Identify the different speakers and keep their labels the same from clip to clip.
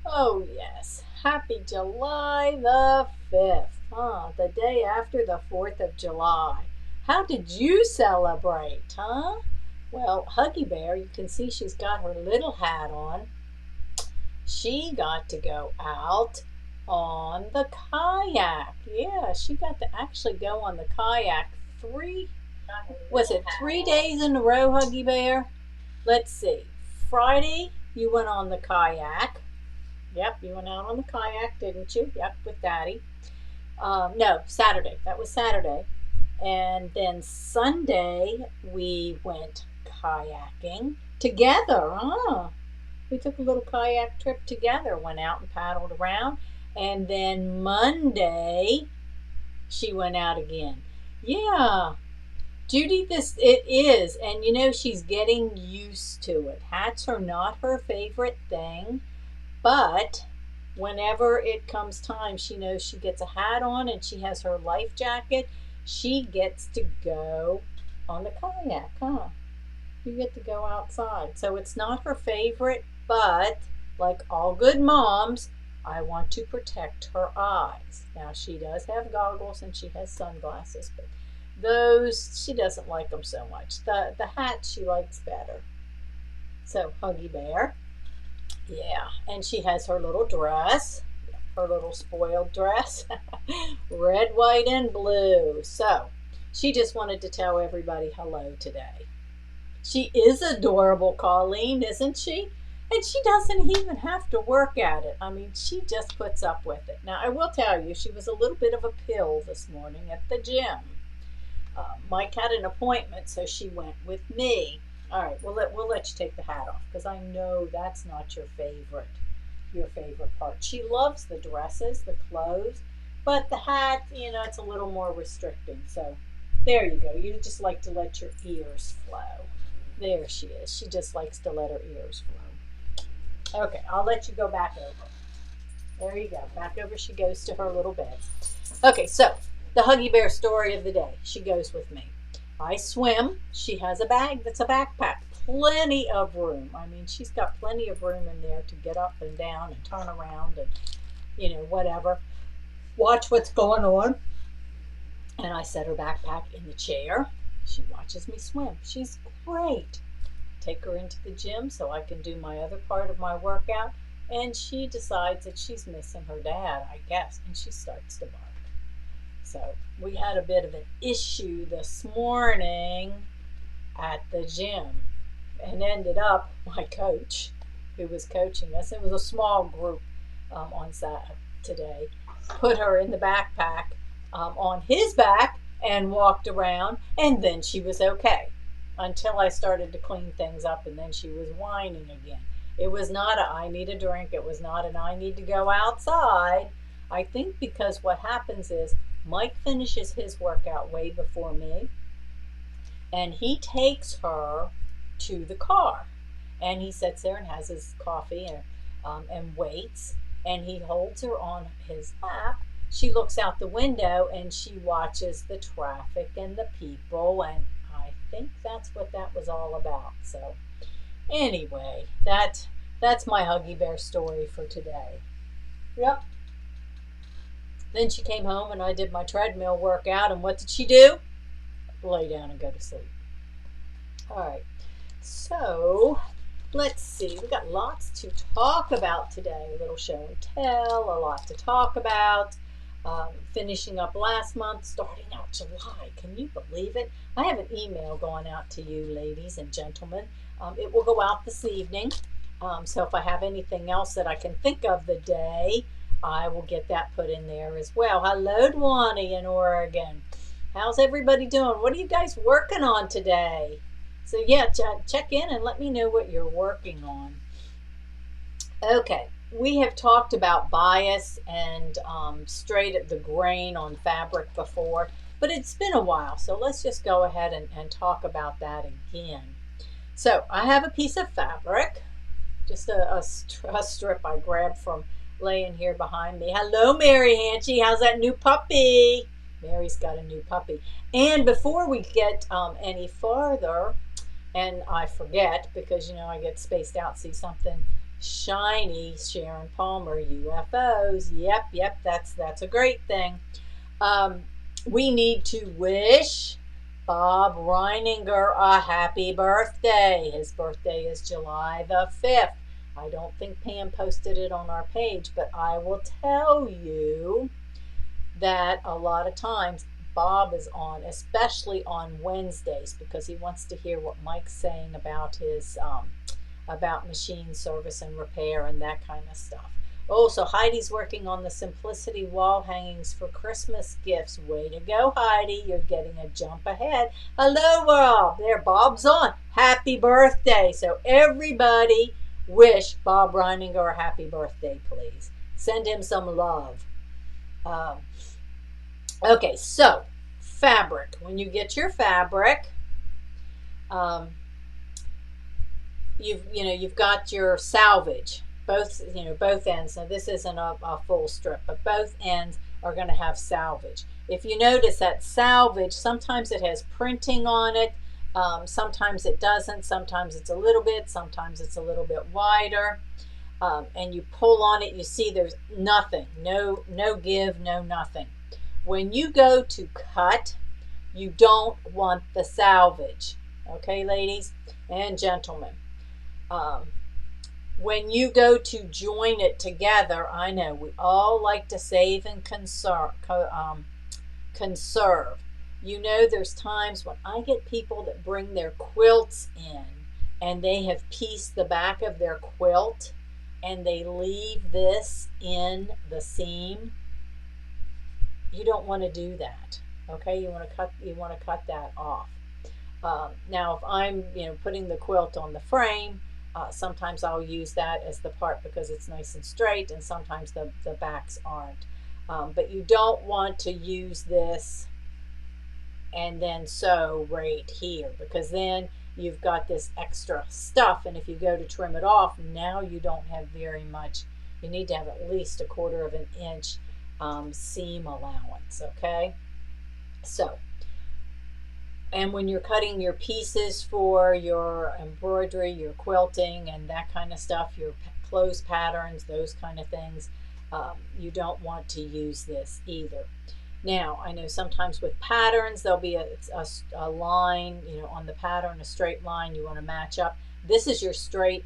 Speaker 1: Oh, yes. Happy July the 5th. The day after the 4th of July. How did you celebrate, huh? Well, Huggy Bear, you can see she's got her little hat on. She got to go out on the kayak. Yeah, she got to actually go on the kayak was it 3 days in a row, Huggy Bear? Let's see. Friday, you went on the kayak. Yep, you went out on the kayak, didn't you? Yep, with Daddy. No, Saturday. That was Saturday. And then Sunday, we went kayaking together. We took a little kayak trip together, went out and paddled around. And then Monday, she went out again. Yeah, Judy, this it is, and she's getting used to it. Hats are not her favorite thing, but whenever it comes time, she knows she gets a hat on and she has her life jacket. She gets to go on the kayak, huh? You get to go outside. So it's not her favorite, but like all good moms, I want to protect her eyes. Now, she does have goggles and she has sunglasses, but those, she doesn't like them so much. The hat she likes better. So, Huggy Bear. Yeah, and she has her little dress, her little spoiled dress, red, white, and blue. So, she just wanted to tell everybody hello today. She is adorable, Colleen, isn't she? And she doesn't even have to work at it. I mean, she just puts up with it. Now, I will tell you, she was a little bit of a pill this morning at the gym. Mike had an appointment, so she went with me. All right, we'll let you take the hat off because I know that's not your favorite part. She loves the dresses, the clothes, but the hat, it's a little more restricting. So there you go. You just like to let your ears flow. There she is. She just likes to let her ears flow. Okay, I'll let you go back over. There you go. Back over she goes to her little bed. Okay, so the Huggy Bear story of the day. She goes with me. I swim. She has a bag that's a backpack. Plenty of room. I mean, she's got plenty of room in there to get up and down and turn around and, whatever. Watch what's going on. And I set her backpack in the chair. She watches me swim. She's great. Take her into the gym so I can do my other part of my workout. And she decides that she's missing her dad, I guess, and she starts to bark. So we had a bit of an issue this morning at the gym and ended up my coach who was coaching us, it was a small group on Saturday today, put her in the backpack on his back and walked around, and then she was okay until I started to clean things up, and then she was whining again. It was not a I need a drink. It was not an I need to go outside. I think because what happens is Mike finishes his workout way before me, and he takes her to the car, and he sits there and has his coffee and waits, and he holds her on his lap. She looks out the window and she watches the traffic and the people, and I think that's what that was all about. So anyway, that's my Huggy Bear story for today. Yep. Then she came home and I did my treadmill workout, and what did she do? Lay down and go to sleep. All right. So let's see. We got lots to talk about today. A little show and tell, a lot to talk about. Finishing up last month, starting out July. Can you believe it? I have an email going out to you, ladies and gentlemen. It will go out this evening. So if I have anything else that I can think of the day, I will get that put in there as well. Hello, Dwani in Oregon. How's everybody doing? What are you guys working on today? So yeah, check in and let me know what you're working on. Okay, we have talked about bias and straight at the grain on fabric before, but it's been a while, so let's just go ahead and talk about that again. So I have a piece of fabric, just a strip I grabbed from laying here behind me. Hello, Mary Hanchy. How's that new puppy? Mary's got a new puppy. And before we get any farther, And I forget because, I get spaced out, see something shiny, Sharon Palmer, UFOs. Yep, that's a great thing. Um, we need to wish Bob Reininger a happy birthday. His birthday is July the 5th. I don't think Pam posted it on our page, but I will tell you that a lot of times Bob is on, especially on Wednesdays, because he wants to hear what Mike's saying about his about machine service and repair and that kind of stuff. Oh, so Heidi's working on the Simplicity wall hangings for Christmas gifts. Way to go, Heidi. You're getting a jump ahead. Hello, Bob. There, Bob's on. Happy birthday. So everybody wish Bob Reininger a happy birthday, please. Send him some love. Um, okay, so fabric. When you get your fabric, you've got your salvage, both ends. Now this isn't a full strip, but both ends are going to have salvage. If you notice that salvage, sometimes it has printing on it, sometimes it doesn't, sometimes it's a little bit, sometimes it's a little bit wider, and you pull on it, you see there's nothing, no give, no nothing. When you go to cut, you don't want the salvage. Okay, ladies and gentlemen. When you go to join it together, I know we all like to save and conserve. There's times when I get people that bring their quilts in and they have pieced the back of their quilt and they leave this in the seam. You don't want to do that. Okay, you want to cut that off. Now, if I'm putting the quilt on the frame, sometimes I'll use that as the part because it's nice and straight, and sometimes the backs aren't. But you don't want to use this and then sew right here, because then you've got this extra stuff, and if you go to trim it off, now you don't have very much. You need to have at least 1/4 of an inch seam allowance, okay? So, and when you're cutting your pieces for your embroidery, your quilting, and that kind of stuff, your clothes patterns, those kind of things, you don't want to use this either. Now, I know sometimes with patterns, there'll be a line, on the pattern, a straight line you want to match up. This is the straight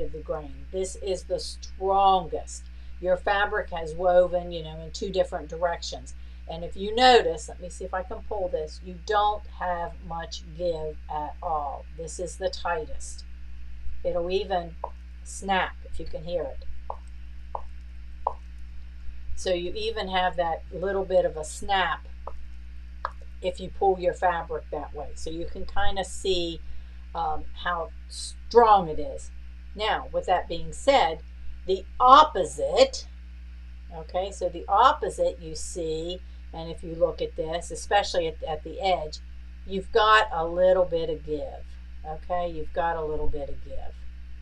Speaker 1: of the grain. This is the strongest. Your fabric has woven, in 2 different directions. And if you notice, let me see if I can pull this, you don't have much give at all. This is the tightest. It'll even snap if you can hear it. So you even have that little bit of a snap if you pull your fabric that way. So you can kind of see how strong it is. Now, with that being said, the opposite, okay, so the opposite you see, and if you look at this, especially at the edge, you've got a little bit of give, okay? You've got a little bit of give.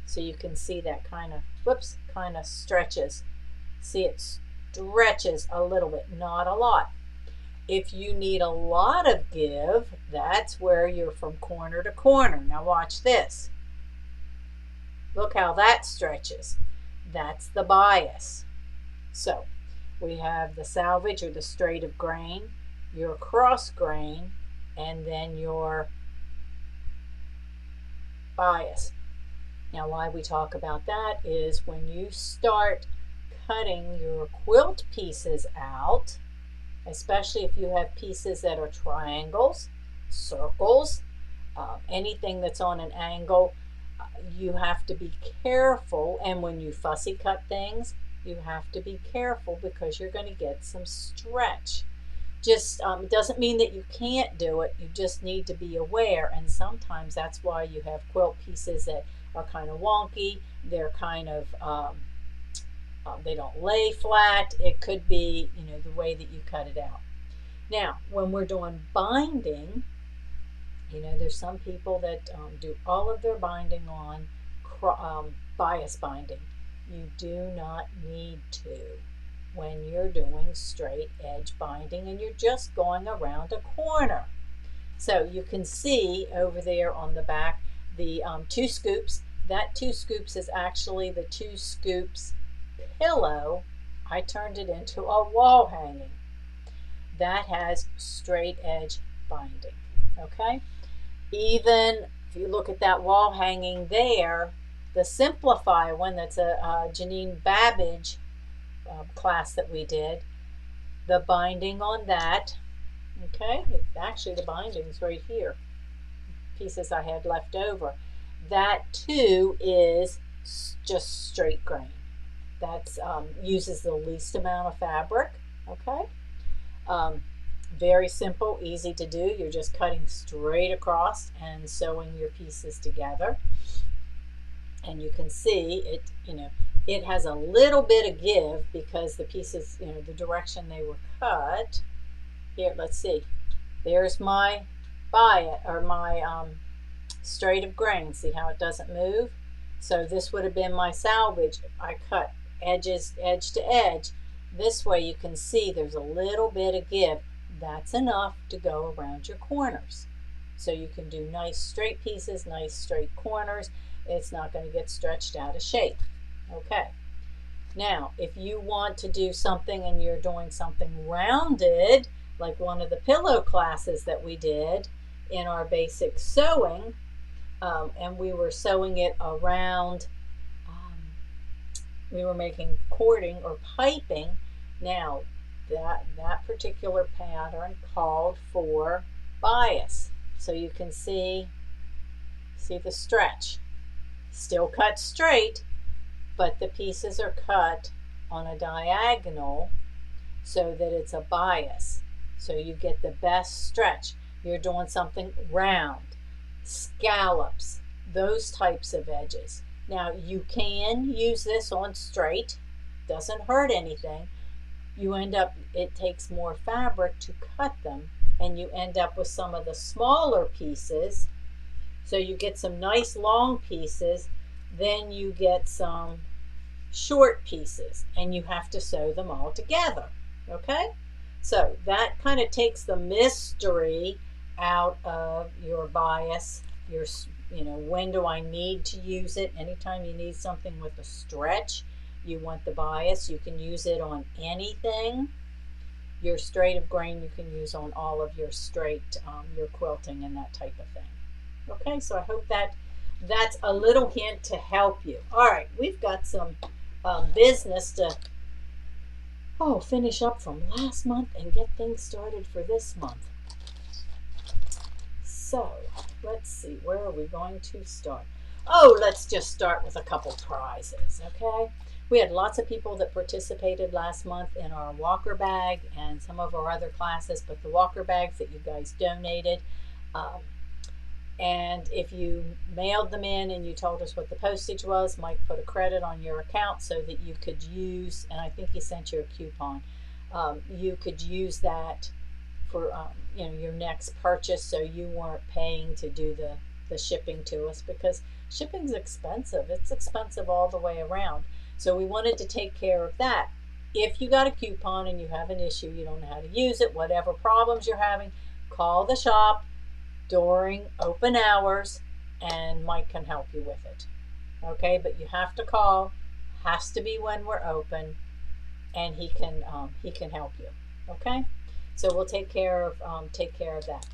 Speaker 1: So you can see that kind of stretches. See, it stretches a little bit, not a lot. If you need a lot of give, that's where you're from corner to corner. Now watch this. Look how that stretches. That's the bias. So we have the salvage or the straight of grain, your cross grain, and then your bias. Now why we talk about that is when you start cutting your quilt pieces out, especially if you have pieces that are triangles, circles, anything that's on an angle, you have to be careful. And when you fussy cut things, you have to be careful because you're going to get some stretch. Just it doesn't mean that you can't do it. You just need to be aware. And sometimes that's why you have quilt pieces that are kind of wonky. They're kind of they don't lay flat. It could be the way that you cut it out. Now, when we're doing binding, there's some people that do all of their binding on bias binding. You do not need to when you're doing straight edge binding and you're just going around a corner. So you can see over there on the back, the 2 scoops. That 2 scoops is actually the 2 scoops pillow. I turned it into a wall hanging. That has straight edge binding, okay? Even if you look at that wall hanging there, the Simplify one, that's a Janine Babbage class that we did, the binding on that, okay, actually the binding's right here, pieces I had left over. That too is just straight grain. That's uses the least amount of fabric, okay? Very simple, easy to do. You're just cutting straight across and sewing your pieces together. And you can see it, it has a little bit of give because the pieces, the direction they were cut. Here, let's see. There's my my straight of grain. See how it doesn't move? So this would have been my salvage. I cut edges, edge to edge. This way you can see there's a little bit of give. That's enough to go around your corners. So you can do nice straight pieces, nice straight corners. It's not going to get stretched out of shape. Okay. Now, if you want to do something and you're doing something rounded, like one of the pillow classes that we did in our basic sewing, and we were sewing it around, we were making cording or piping. Now, that particular pattern called for bias. So you can see the stretch. Still cut straight, but the pieces are cut on a diagonal so that it's a bias. So you get the best stretch. You're doing something round, scallops, those types of edges. Now you can use this on straight, doesn't hurt anything. You end up, it takes more fabric to cut them, and you end up with some of the smaller pieces. So you get some nice long pieces, then you get some short pieces, and you have to sew them all together, okay? So that kind of takes the mystery out of your bias, your, when do I need to use it? Anytime you need something with a stretch, you want the bias, you can use it on anything. Your straight of grain you can use on all of your straight, your quilting and that type of thing. Okay, so I hope that's a little hint to help you. All right, we've got some business to finish up from last month and get things started for this month. So let's see, where are we going to start? Oh, let's just start with a couple prizes, okay? We had lots of people that participated last month in our walker bag and some of our other classes, but the walker bags that you guys donated, and if you mailed them in and you told us what the postage was, Mike put a credit on your account so that you could use, and I think he sent you a coupon, you could use that for your next purchase, so you weren't paying to do the shipping to us, because shipping's expensive. It's expensive all the way around. So we wanted to take care of that. If you got a coupon and you have an issue, you don't know how to use it, whatever problems you're having, call the shop during open hours and Mike can help you with it. Okay, but you have to call, has to be when we're open, and he can help you. Okay, so we'll take care of that.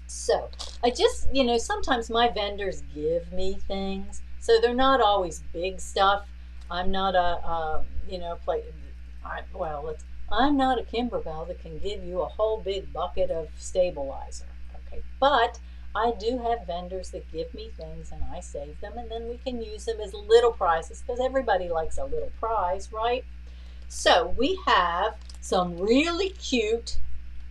Speaker 1: So I just, sometimes my vendors give me things, so they're not always big stuff. I'm not I'm not a Kimberbell that can give you a whole big bucket of stabilizer. Okay, but I do have vendors that give me things and I save them, and then we can use them as little prizes because everybody likes a little prize, right? So we have some really cute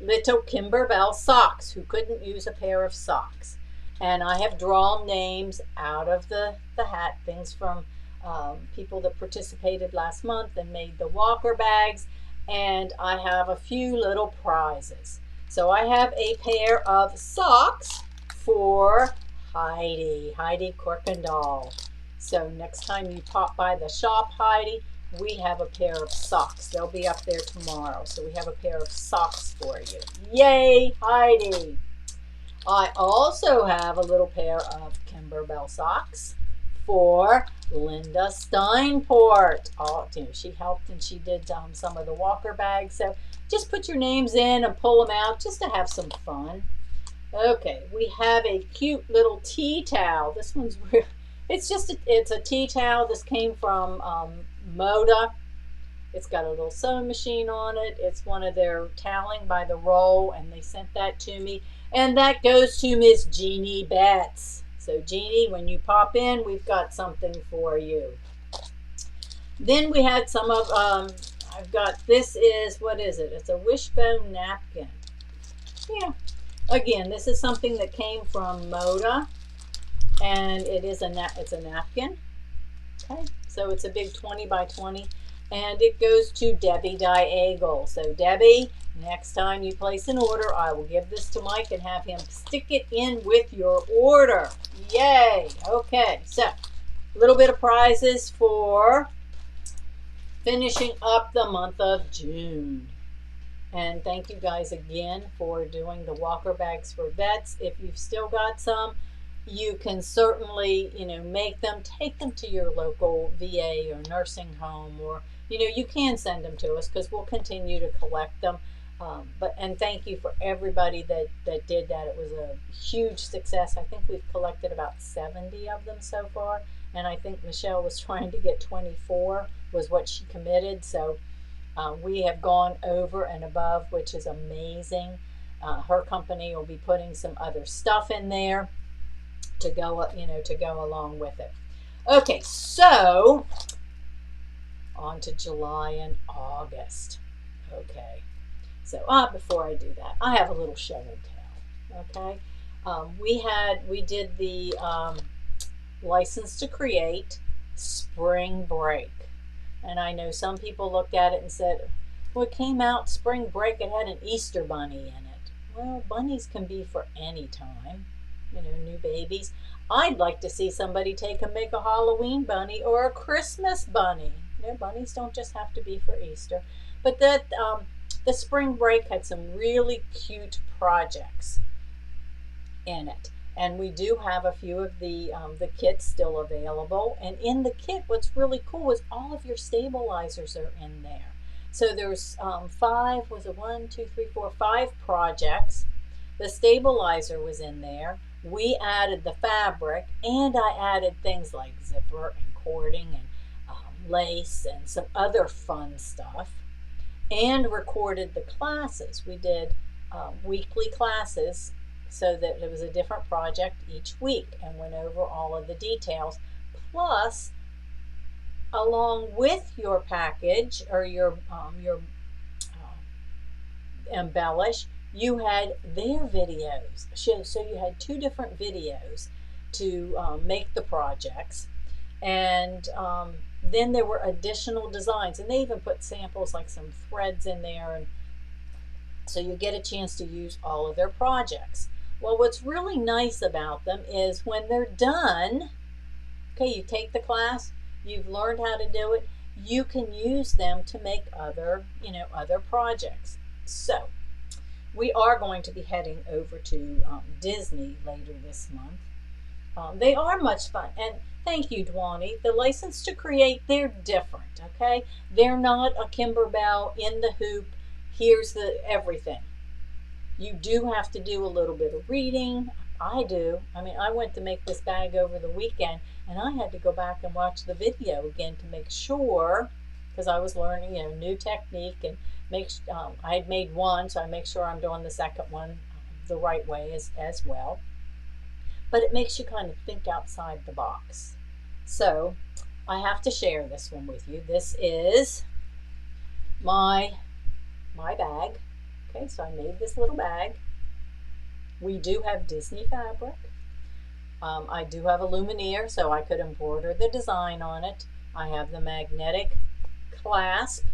Speaker 1: little Kimberbell socks. Who couldn't use a pair of socks? And I have drawn names out of the hat, things from people that participated last month and made the walker bags, and I have a few little prizes. So I have a pair of socks for Heidi Corkendall. So next time you pop by the shop, Heidi, we have a pair of socks. They'll be up there tomorrow. So we have a pair of socks for you. Yay, Heidi! I also have a little pair of Kimberbell socks for Linda Steinport. She helped and she did some of the walker bags. So just put your names in and pull them out just to have some fun. Okay, we have a cute little tea towel. This one's real. It's a tea towel. This came from Moda. It's got a little sewing machine on it. It's one of their toweling by the roll, and they sent that to me. And that goes to Miss Jeannie Betts. So Jeannie, when you pop in, we've got something for you. Then we had some of, I've got, this is, what is it? It's a wishbone napkin. Yeah. Again, this is something that came from Moda, and it's a napkin. Okay, so it's a big 20 by 20, and it goes to Debbie Diagle. So Debbie, next time you place an order, I will give this to Mike and have him stick it in with your order. Yay! Okay, so a little bit of prizes for finishing up the month of June. And thank you guys again for doing the walker bags for vets. If you've still got some, you can certainly, make them, take them to your local VA or nursing home, or, you can send them to us because we'll continue to collect them. And thank you for everybody that did that. It was a huge success. I think we've collected about 70 of them so far. And I think Michelle was trying to get 24 was what she committed. So we have gone over and above, which is amazing. Her company will be putting some other stuff in there to go along with it. Okay, so on to July and August. Okay, so before I do that, I have a little show and tell. Okay, we did the License to Create spring break, and I know some people looked at it and said, well, it came out spring break, it had an Easter bunny in it. Well, bunnies can be for any time, new babies. I'd like to see somebody make a Halloween bunny or a Christmas bunny. Bunnies don't just have to be for Easter. But that the spring break had some really cute projects in it. And we do have a few of the kits still available. And in the kit, what's really cool is all of your stabilizers are in there. So there's 5 projects. The stabilizer was in there. We added the fabric, and I added things like zipper and cording and lace and some other fun stuff, and recorded the classes. We did weekly classes so that it was a different project each week and went over all of the details. Plus, along with your package or your embellish, you had their videos. So you had 2 different videos to make the projects. And then there were additional designs. And they even put samples like some threads in there. And so you get a chance to use all of their projects. Well, what's really nice about them is when they're done, okay, you take the class, you've learned how to do it, you can use them to make other projects. So we are going to be heading over to Disney later this month. They are much fun. And thank you, Dwani. The License to Create, they're different, okay? They're not a Kimberbell in the hoop. Here's the everything. You do have to do a little bit of reading. I do. I went to make this bag over the weekend, and I had to go back and watch the video again to make sure, because I was learning, new technique, and I had made one, so I make sure I'm doing the second one the right way as well. But it makes you kind of think outside the box. So I have to share this one with you. This is my bag. Okay, so I made this little bag. We do have Disney fabric. I do have a luminaire, so I could embroider the design on it. I have the magnetic clasp.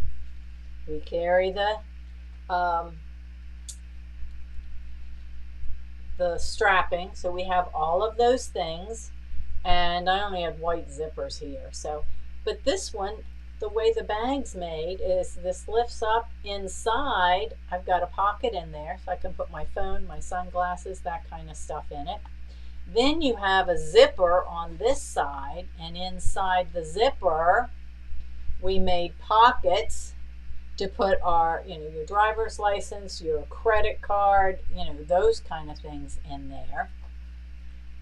Speaker 1: We carry the strapping, so we have all of those things. And I only had white zippers here. But this one, the way the bag's made is this lifts up inside. I've got a pocket in there so I can put my phone, my sunglasses, that kind of stuff in it. Then you have a zipper on this side, and inside the zipper we made pockets to put our, your driver's license, your credit card, those kind of things in there.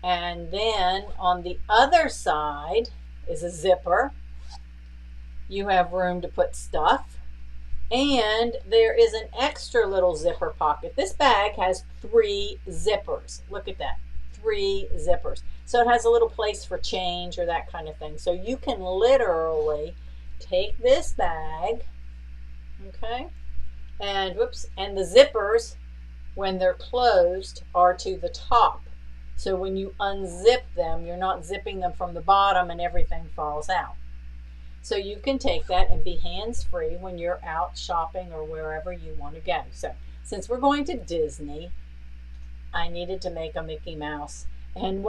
Speaker 1: And then on the other side is a zipper. You have room to put stuff. And there is an extra little zipper pocket. This bag has 3 zippers. Look at that, 3 zippers. So it has a little place for change or that kind of thing. So you can literally take this bag, okay, and and the zippers, when they're closed, are to the top. So when you unzip them, you're not zipping them from the bottom and everything falls out. So you can take that and be hands-free when you're out shopping or wherever you want to go. So since we're going to Disney, I needed to make a Mickey Mouse. And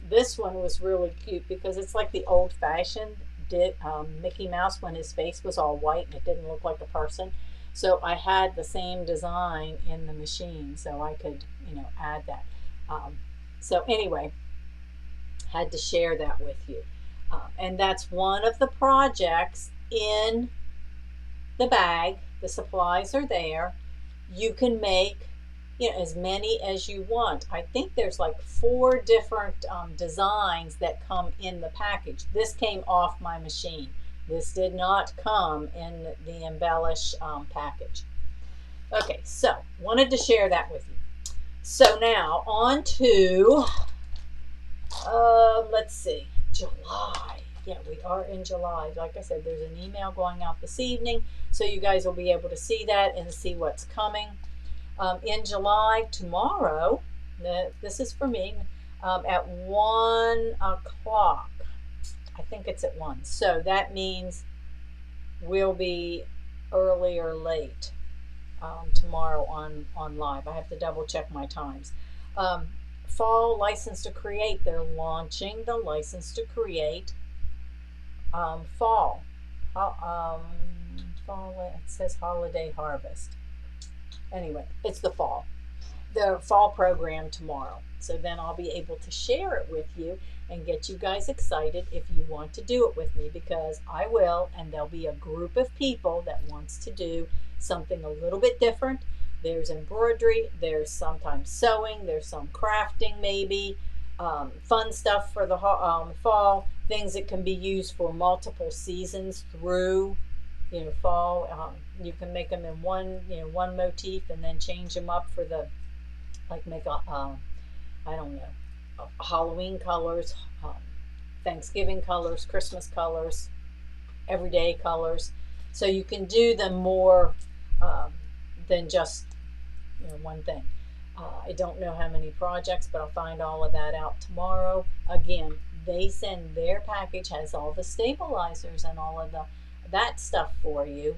Speaker 1: this one was really cute because it's like the old-fashioned Mickey Mouse when his face was all white and it didn't look like a person. So I had the same design in the machine, so I could, add that. So anyway, had to share that with you. And that's one of the projects in the bag. The supplies are there. You can make as many as you want. I think there's like 4 different designs that come in the package. This came off my machine. This did not come in the embellish package. Okay, so wanted to share that with you. So now on to, let's see, July. Yeah, we are in July. Like I said, there's an email going out this evening, so you guys will be able to see that and see what's coming. In July, tomorrow, this is for me, at 1 o'clock. I think it's at 1. So that means we'll be early or late tomorrow on live. I have to double check my times. Fall License to Create. They're launching the License to Create fall. Fall. It says Holiday Harvest. Anyway, it's the fall program tomorrow. So then I'll be able to share it with you and get you guys excited if you want to do it with me, because I will, and there'll be a group of people that wants to do something a little bit different. There's embroidery, there's sometimes sewing, there's some crafting maybe, fun stuff for the fall, things that can be used for multiple seasons through fall. You can make them in one motif and then change them up for the, like make a, I don't know, Halloween colors, Thanksgiving colors, Christmas colors, everyday colors. So you can do them more than just one thing. I don't know how many projects, but I'll find all of that out tomorrow. Again, they send their package, has all the stabilizers and all of that stuff for you.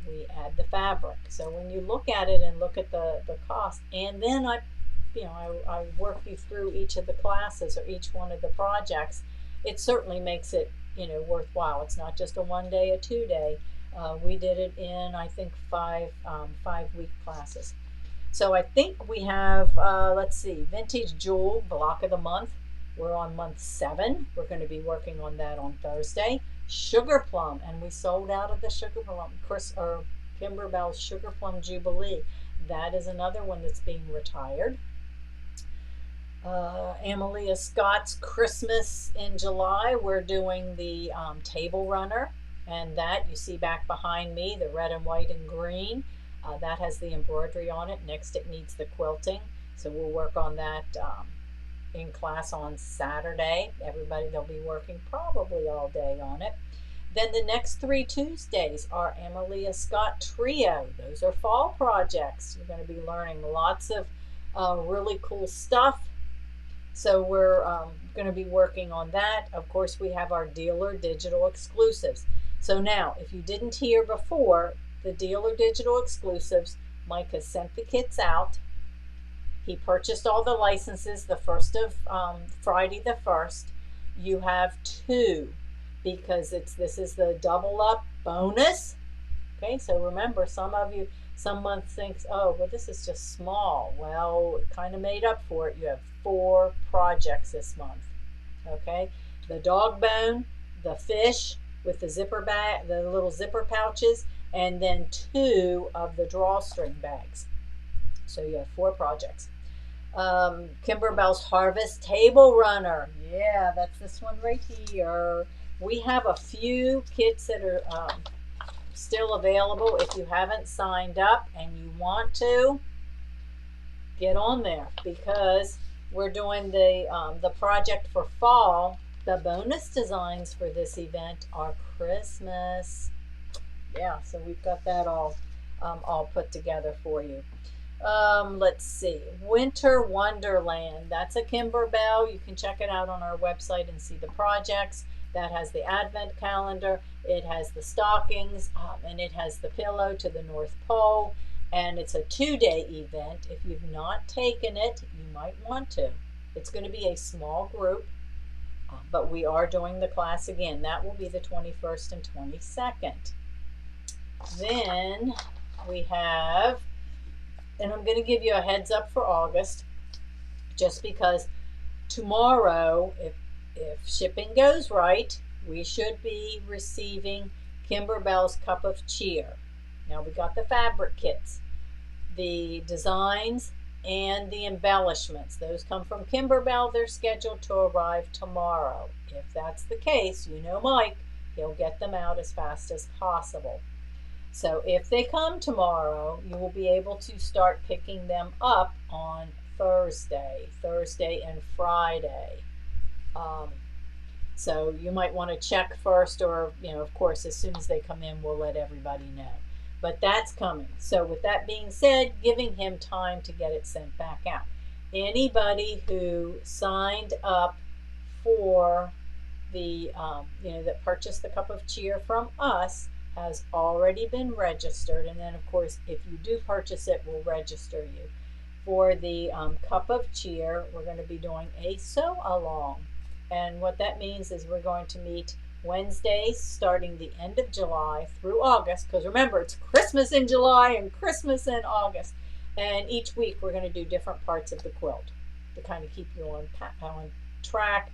Speaker 1: We add the fabric. So when you look at it and look at the cost, and then I work you through each of the classes or each one of the projects, it certainly makes it worthwhile. It's not just a 1 day, a 2 day. We did it in, I think, 5-week classes. So I think we have, let's see, Vintage Jewel Block of the Month. We're on month 7. We're going to be working on that on Thursday. Sugar Plum, and we sold out of the Sugar Plum, Kimberbell's Sugar Plum Jubilee. That is another one that's being retired. Amelia Scott's Christmas in July. We're doing the table runner, and that you see back behind me, the red and white and green. That has the embroidery on it. Next it needs the quilting, so we'll work on that in class on Saturday. They'll be working probably all day on it. Then the next 3 Tuesdays are Amelia Scott Trio. Those are fall projects. You're going to be learning lots of really cool stuff. So we're going to be working on that. Of course, we have our dealer digital exclusives. So now, if you didn't hear before, the dealer digital exclusives, Mike has sent the kits out. He purchased all the licenses the first of Friday the 1st. You have 2 because this is the double up bonus. Okay, so remember, some of you Some months thinks, oh, well, this is just small. Well, it kind of made up for it. You have 4 projects this month. Okay, the dog bone, the fish with the zipper bag, the little zipper pouches, and then 2 of the drawstring bags. So you have 4 projects. Kimberbell's Harvest Table Runner. Yeah, that's this one right here. We have a few kits that are still available. If you haven't signed up and you want to, get on there because we're doing the project for fall. The bonus designs for this event are Christmas. Yeah, so we've got that all put together for you. Let's see, Winter Wonderland. That's a Kimberbell. You can check it out on our website and see the projects. That has the advent calendar, it has the stockings, and it has the pillow to the North Pole. And it's a 2-day event. If you've not taken it, you might want to. It's going to be a small group, but we are doing the class again. That will be the 21st and 22nd. Then we have, and I'm going to give you a heads up for August, just because tomorrow, if shipping goes right, we should be receiving Kimberbell's Cup of Cheer. Now we got the fabric kits, the designs, and the embellishments. Those come from Kimberbell. They're scheduled to arrive tomorrow. If that's the case, you know Mike, he'll get them out as fast as possible. So if they come tomorrow, you will be able to start picking them up on Thursday and Friday. So you might want to check first, or, of course, as soon as they come in, we'll let everybody know. But that's coming. So with that being said, giving him time to get it sent back out. Anybody who signed up for the, that purchased the Cup of Cheer from us has already been registered. And then, of course, if you do purchase it, we'll register you. For the Cup of Cheer, we're going to be doing a sew-along. And what that means is we're going to meet Wednesdays starting the end of July through August, because remember, it's Christmas in July and Christmas in August. And each week we're going to do different parts of the quilt to kind of keep you on track,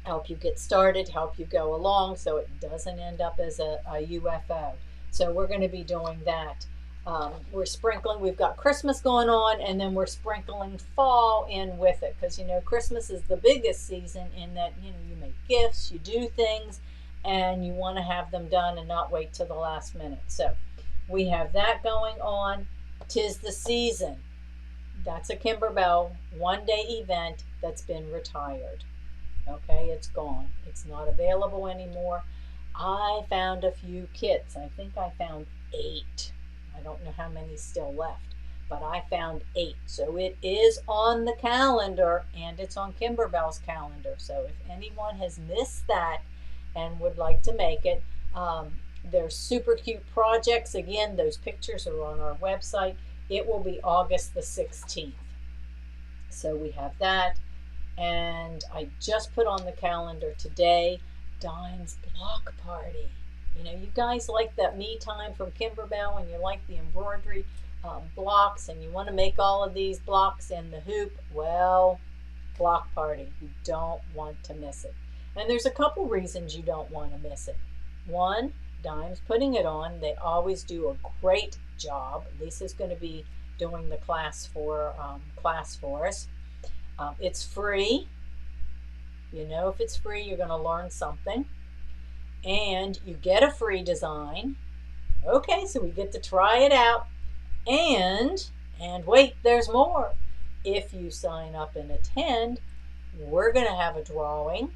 Speaker 1: help you get started, help you go along so it doesn't end up as a UFO. So we're going to be doing that. We're sprinkling, we've got Christmas going on, and then we're sprinkling fall in with it, because Christmas is the biggest season in that you make gifts, you do things, and you want to have them done and not wait till the last minute. So we have that going on. 'Tis the Season. That's a Kimberbell 1-day event that's been retired. Okay, it's gone. It's not available anymore. I found a few kits. I think I found 8. I don't know how many's still left, but I found 8. So it is on the calendar, and it's on Kimberbell's calendar. So if anyone has missed that and would like to make it, they're super cute projects. Again, those pictures are on our website. It will be August the 16th. So we have that. And I just put on the calendar today, Dime's block party. You guys like that me time from Kimberbell, and you like the embroidery blocks, and you want to make all of these blocks in the hoop. Well, block party. You don't want to miss it. And there's a couple reasons you don't want to miss it. One, Dime's putting it on. They always do a great job. Lisa's going to be doing the class for us. It's free. If it's free, you're going to learn something. And you get a free design. Okay, so we get to try it out. And wait, there's more. If you sign up and attend, we're going to have a drawing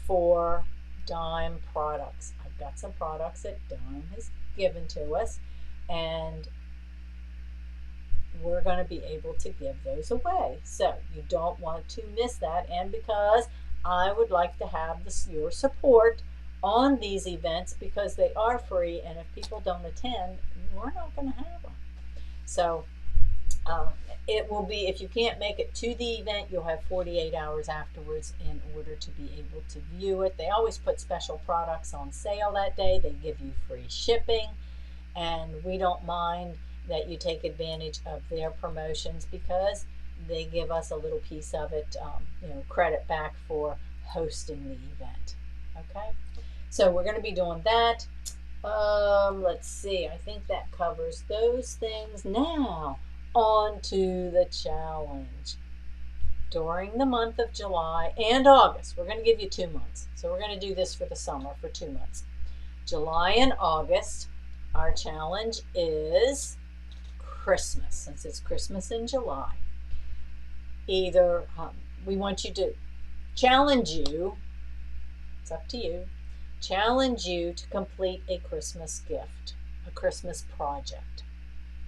Speaker 1: for Dime products. I've got some products that Dime has given to us, and we're going to be able to give those away. So you don't want to miss that. And because I would like to have your support on these events, because they are free, and if people don't attend, we're not going to have them. So it will be, if you can't make it to the event, you'll have 48 hours afterwards in order to be able to view it. They always put special products on sale that day. They give you free shipping, and we don't mind that you take advantage of their promotions because they give us a little piece of it, credit back for hosting the event. Okay, so we're going to be doing that. Let's see, I think that covers those things. Now, on to the challenge. During the month of July and August, we're going to give you 2 months. So we're going to do this for the summer for 2 months. July and August, our challenge is Christmas, since it's Christmas in July. Either we want you to challenge you, it's up to you, challenge you to complete a Christmas gift, a Christmas project.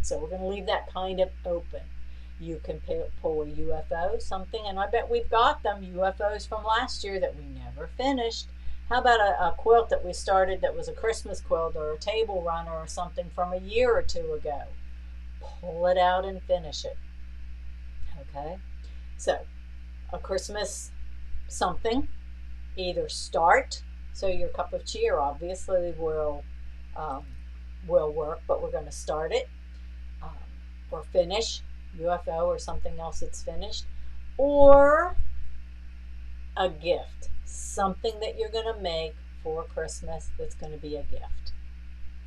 Speaker 1: So we're going to leave that kind of open. You can pull a UFO, something, and I bet we've got them, UFOs from last year that we never finished. How about a quilt that we started that was a Christmas quilt, or a table runner or something from a year or 2 ago? Pull it out and finish it. Okay? So, a Christmas something, either start, so your cup of cheer obviously will work, but we're going to start it, or finish, UFO or something else that's finished, or a gift, something that you're going to make for Christmas that's going to be a gift.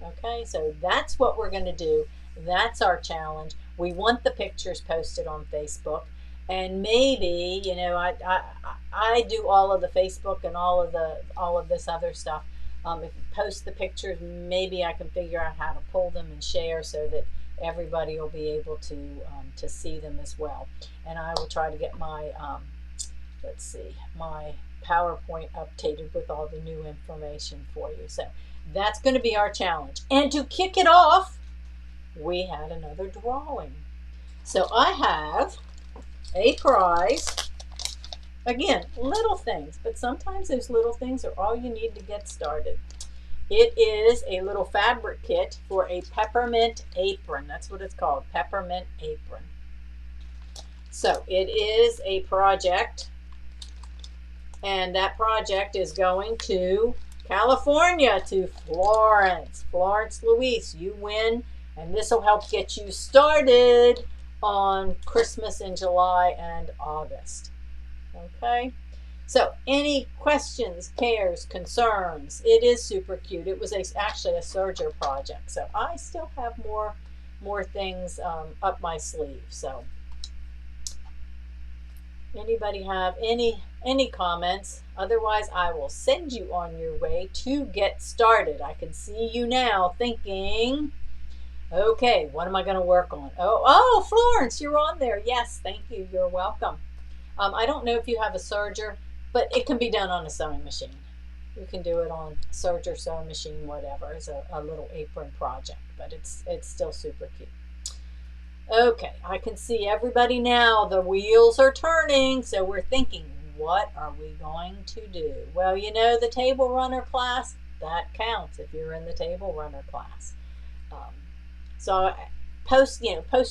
Speaker 1: Okay, so that's what we're going to do. That's our challenge. We want the pictures posted on Facebook, and maybe, I do all of the Facebook and all of this other stuff. If you post the pictures, maybe I can figure out how to pull them and share so that everybody will be able to see them as well. And I will try to get my my PowerPoint updated with all the new information for you. So that's going to be our challenge. And to kick it off, we had another drawing. So I have a prize. Again, little things, but sometimes those little things are all you need to get started. It is a little fabric kit for a peppermint apron. That's what it's called, peppermint apron. So it is a project, and that project is going to California, to Florence. Florence, Louise, you win, and this will help get you started on Christmas in July and August. Okay? So, any questions, cares, concerns? It is super cute. It was actually a serger project, so I still have more things up my sleeve. So, anybody have any comments? Otherwise, I will send you on your way to get started. I can see you now thinking, okay, what am I going to work on? Oh, Florence, you're on there. Yes, thank you. You're welcome. I don't know if you have a serger, but it can be done on a sewing machine. You can do it on a serger, sewing machine, whatever. It's a little apron project, but it's still super cute. Okay, I can see everybody now. The wheels are turning, so we're thinking, what are we going to do? Well, the table runner class, that counts if you're in the table runner class. So post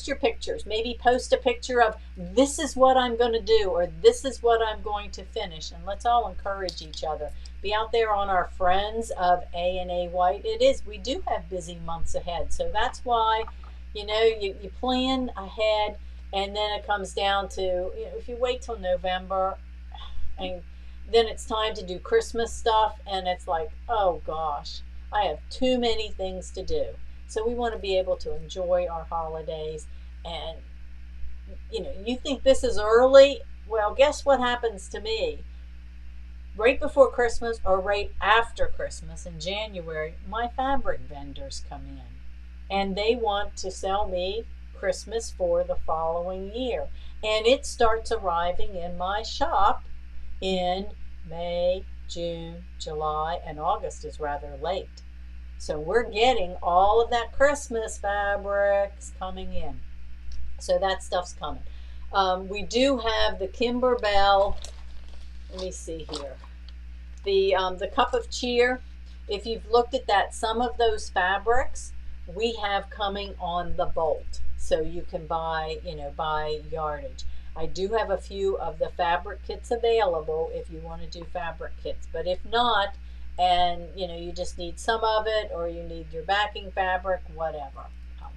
Speaker 1: your pictures. Maybe post a picture of, this is what I'm going to do, or this is what I'm going to finish, and let's all encourage each other. Be out there on our Friends of A&A White. We do have busy months ahead, so that's why you plan ahead, and then it comes down to, if you wait till November, and then it's time to do Christmas stuff, and it's like, oh gosh, I have too many things to do. So we want to be able to enjoy our holidays. And you think this is early? Well, guess what happens to me? Right before Christmas or right after Christmas in January, my fabric vendors come in, and they want to sell me Christmas for the following year. And it starts arriving in my shop in May, June, July, and August is rather late. So we're getting all of that Christmas fabrics coming in. So that stuff's coming. We do have the Kimberbell, let me see here, the Cup of Cheer. If you've looked at that, some of those fabrics we have coming on the bolt. So you can buy yardage. I do have a few of the fabric kits available if you want to do fabric kits. But if not, and you just need some of it, or you need your backing fabric, whatever.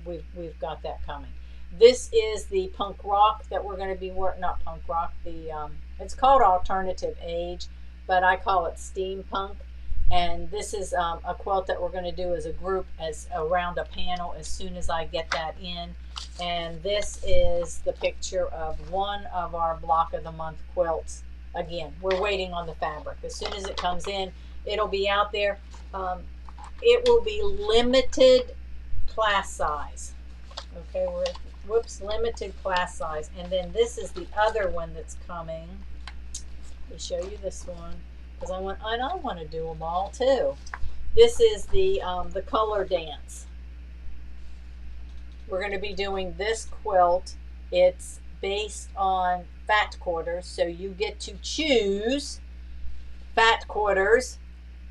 Speaker 1: We've got that coming. This is the punk rock that we're going to be working. Not punk rock. It's called alternative age, but I call it steampunk. And this is a quilt that we're going to do as a group, as around a panel, as soon as I get that in. And this is the picture of one of our block of the month quilts. Again, we're waiting on the fabric. As soon as it comes in, it'll be out there. It will be limited class size. Okay, limited class size. And then this is the other one that's coming. Let me show you this one, because I want to do them all too. This is the color dance. We're going to be doing this quilt. It's based on fat quarters, so you get to choose fat quarters,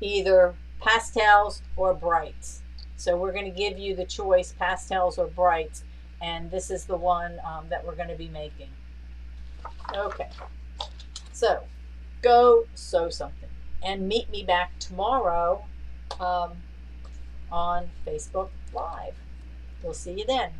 Speaker 1: either pastels or brights. So we're going to give you the choice, pastels or brights, and this is the one that we're going to be making. Okay, so go sew something and meet me back tomorrow on Facebook Live. We'll see you then.